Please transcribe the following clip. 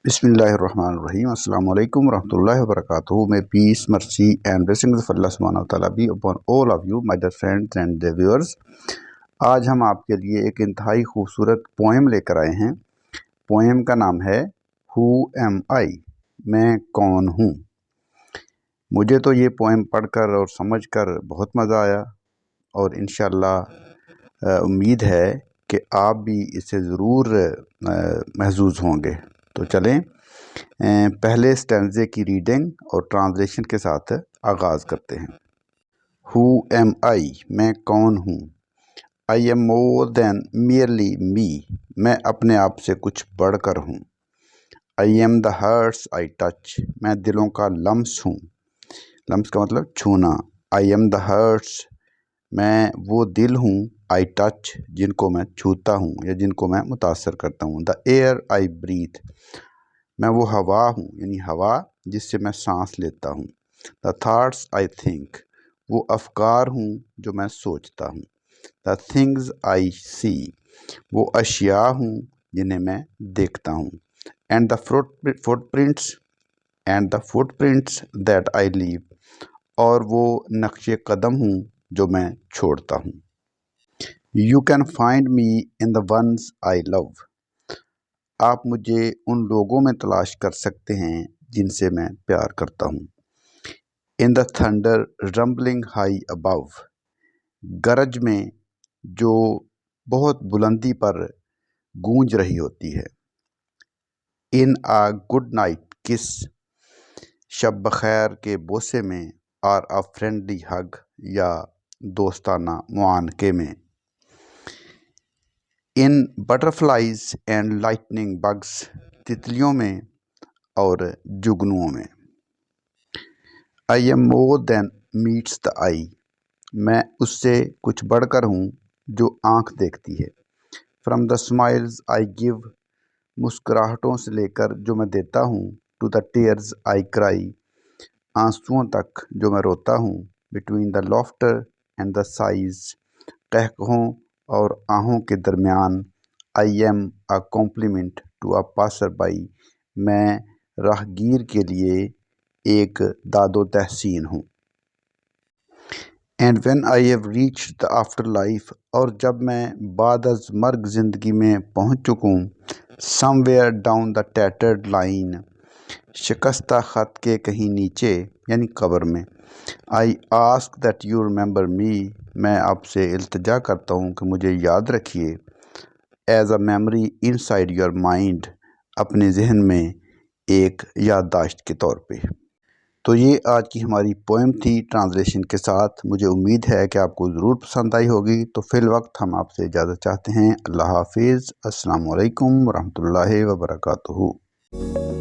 Bismillahirrahmanirrahim. Assalamu alaikum warahmatullahi wabarakatuh. May peace, mercy and blessings of Allah subhanahu wa ta'ala be upon all of you, my dear friends and dear viewers. آج ہم آپ کے لیے ایک انتہائی خوبصورت poem لے کر آئے ہیں. پوئم کا نام ہے Who am I؟ میں کون ہوں. مجھے تو یہ پوئم پڑھ کر اور سمجھ کر بہت مزہ آیا اور انشاءاللہ امید ہے کہ آپ بھی اس سے ضرور محظوظ ہوں گے. تو چلیں پہلے سٹینزے کی ریڈنگ اور ٹرانسلیشن کے ساتھ آغاز کرتے ہیں. Who am I؟ میں کون ہوں. I am more than merely me. میں اپنے آپ سے کچھ بڑھ کر ہوں. I am the hearts I touch. میں دلوں کا لمس ہوں. لمس کا مطلب چھونا. I am the hearts. میں وہ دل ہوں I touch جن کو میں چھوتا ہوں یا جن کو میں متاثر کرتا ہوں. The air I breathe. میں وہ ہوا ہوں یعنی ہوا جس سے میں سانس لیتا ہوں. The thoughts I think. وہ افکار ہوں جو میں سوچتا ہوں. The things I see. وہ اشیاء ہوں جنہیں میں دیکھتا ہوں. And the footprints that I leave. اور وہ نقش قدم ہوں جو میں چھوڑتا ہوں. You can find me in the ones I love. آپ مجھے ان لوگوں میں تلاش کر سکتے ہیں جن سے میں پیار کرتا ہوں. In the thunder rumbling high above. گرج میں جو بہت بلندی پر گونج رہی ہوتی ہے. In a good night kiss. شب بخیر کے بوسے میں اور a friendly hug یا دوستانہ معانقے میں. In butterflies and lightning bugs. تتلیوں میں اور جگنوؤں میں. I am more than meets the eye. میں اس سے کچھ بڑھ کر ہوں جو آنکھ دیکھتی ہے. From the smiles I give. مسکراہٹوں سے لے کر جو میں دیتا ہوں. To the tears I cry. آنسوؤں تک جو میں روتا ہوں. Between the laughter and the sighs. قہقہوں اور آہوں کے درمیان. I am a compliment to a passerby. میں راہگیر کے لیے ایک داد و تحسین ہوں. And when I have reached the afterlife. اور جب میں بعد از مرگ زندگی میں پہنچ چکوں. Somewhere down the tattered line. شکستہ خط کے کہیں نیچے یعنی قبر میں. I ask that you remember me. میں آپ سے التجا کرتا ہوں کہ مجھے یاد رکھیے. As a memory inside your mind. اپنے ذہن میں ایک یادداشت کے طور پہ. تو یہ آج کی ہماری پوئم تھی ٹرانسلیشن کے ساتھ. مجھے امید ہے کہ آپ کو ضرور پسند آئی ہوگی. تو فی الوقت ہم آپ سے اجازت چاہتے ہیں. اللہ حافظ. السلام علیکم ورحمۃ اللہ وبرکاتہ.